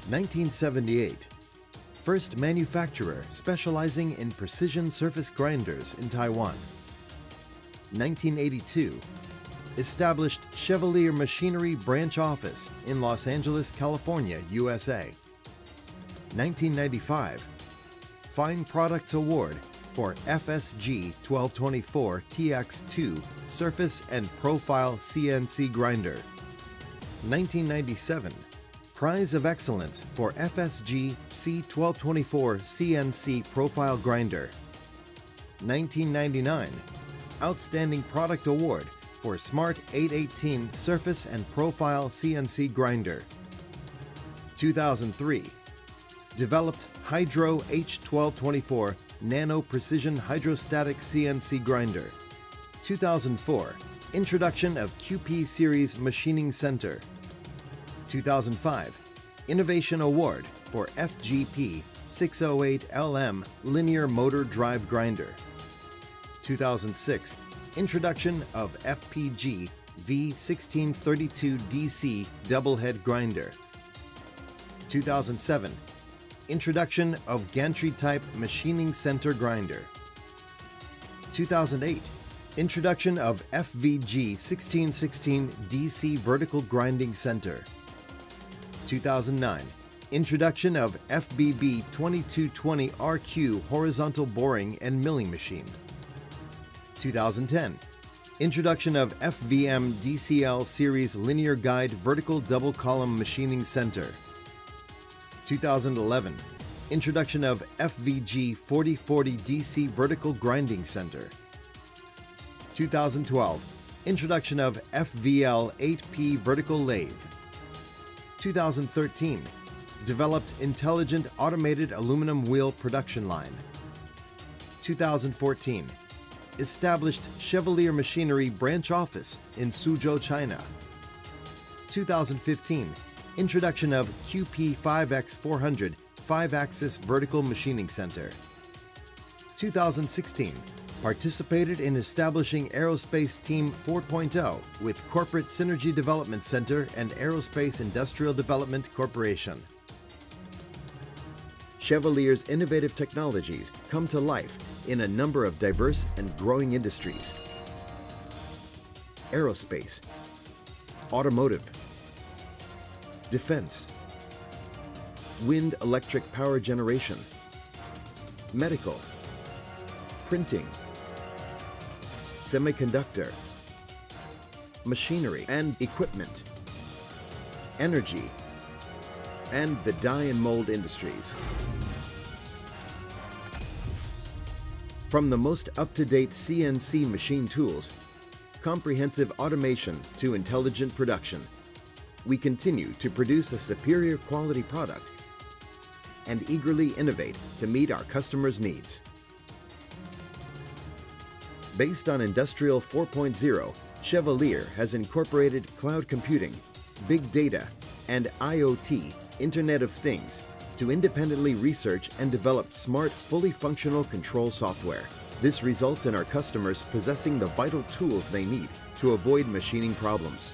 1978. First manufacturer specializing in precision surface grinders in Taiwan. 1982. Established Chevalier Machinery branch office in Los Angeles, California, USA. 1995. Fine Products Award for FSG 1224 TX2 Surface and Profile CNC Grinder. 1997. Prize of Excellence for FSG C1224 CNC Profile Grinder. 1999. Outstanding Product Award for Smart 818 Surface and Profile CNC Grinder. 2003. Developed Hydro H1224 Nano Precision Hydrostatic CNC Grinder. 2004. Introduction of QP Series Machining Center. 2005. Innovation Award for FGP 608LM Linear Motor Drive Grinder. 2006. Introduction of FPG V1632DC Double Head Grinder. 2007. Introduction of gantry type Machining Center Grinder. 2008. Introduction of FVG 1616 DC Vertical Grinding Center. 2009. Introduction of FBB 2220 RQ Horizontal Boring and Milling Machine. 2010. Introduction of FVM DCL Series Linear Guide Vertical Double Column Machining Center. 2011. Introduction of FVG 4040 DC Vertical Grinding Center. 2012. Introduction of FVL 8P Vertical Lathe. 2013. Developed Intelligent Automated Aluminum Wheel Production Line. 2014. Established Chevalier Machinery branch office in Suzhou, China. 2015. Introduction of QP5X400 5-axis Vertical Machining Center. 2016. Participated in establishing Aerospace Team 4.0 with Corporate Synergy Development Center and Aerospace Industrial Development Corporation. Chevalier's innovative technologies come to life in a number of diverse and growing industries: aerospace, automotive, defense, wind electric power generation, medical, printing, semiconductor, machinery and equipment, energy, and the die and mold industries. From the most up-to-date CNC machine tools, comprehensive automation to intelligent production, we continue to produce a superior quality product and eagerly innovate to meet our customers' needs. Based on Industrial 4.0, Chevalier has incorporated cloud computing, big data, and IoT, Internet of Things, to independently research and develop smart, fully functional control software. This results in our customers possessing the vital tools they need to avoid machining problems.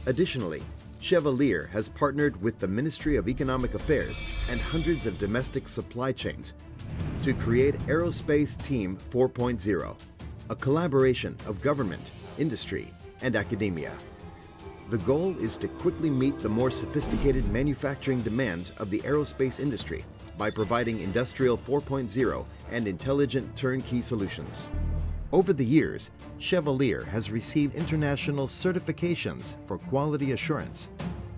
Additionally, Chevalier has partnered with the Ministry of Economic Affairs and hundreds of domestic supply chains to create Aerospace Team 4.0, a collaboration of government, industry, and academia. The goal is to quickly meet the more sophisticated manufacturing demands of the aerospace industry by providing Industrial 4.0 and intelligent turnkey solutions. Over the years, Chevalier has received international certifications for quality assurance.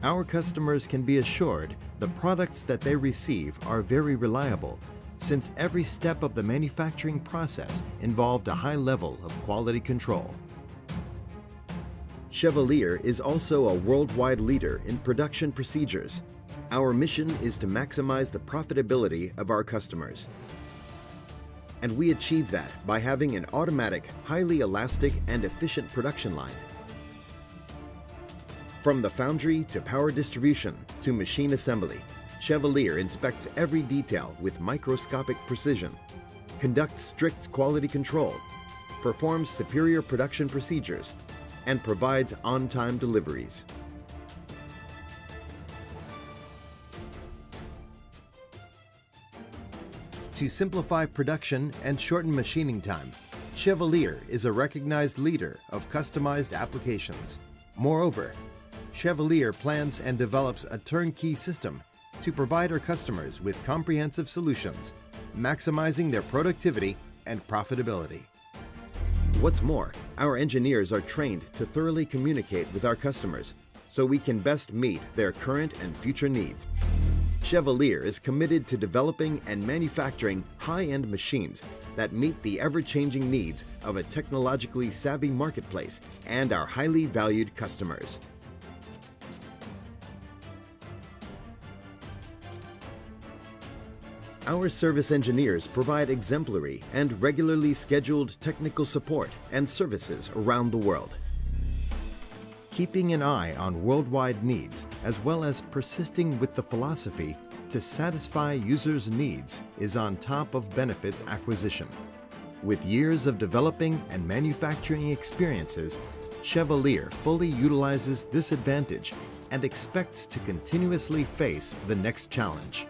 Our customers can be assured the products that they receive are very reliable, since every step of the manufacturing process involved a high level of quality control. Chevalier is also a worldwide leader in production procedures. Our mission is to maximize the profitability of our customers. And we achieve that by having an automatic, highly elastic, and efficient production line. From the foundry to power distribution to machine assembly, Chevalier inspects every detail with microscopic precision, conducts strict quality control, performs superior production procedures, and provides on-time deliveries. To simplify production and shorten machining time, Chevalier is a recognized leader of customized applications. Moreover, Chevalier plans and develops a turnkey system to provide our customers with comprehensive solutions, maximizing their productivity and profitability. What's more, our engineers are trained to thoroughly communicate with our customers so we can best meet their current and future needs. Chevalier is committed to developing and manufacturing high-end machines that meet the ever-changing needs of a technologically savvy marketplace and our highly valued customers. Our service engineers provide exemplary and regularly scheduled technical support and services around the world. Keeping an eye on worldwide needs, as well as persisting with the philosophy to satisfy users' needs, is on top of benefits acquisition. With years of developing and manufacturing experiences, Chevalier fully utilizes this advantage and expects to continuously face the next challenge.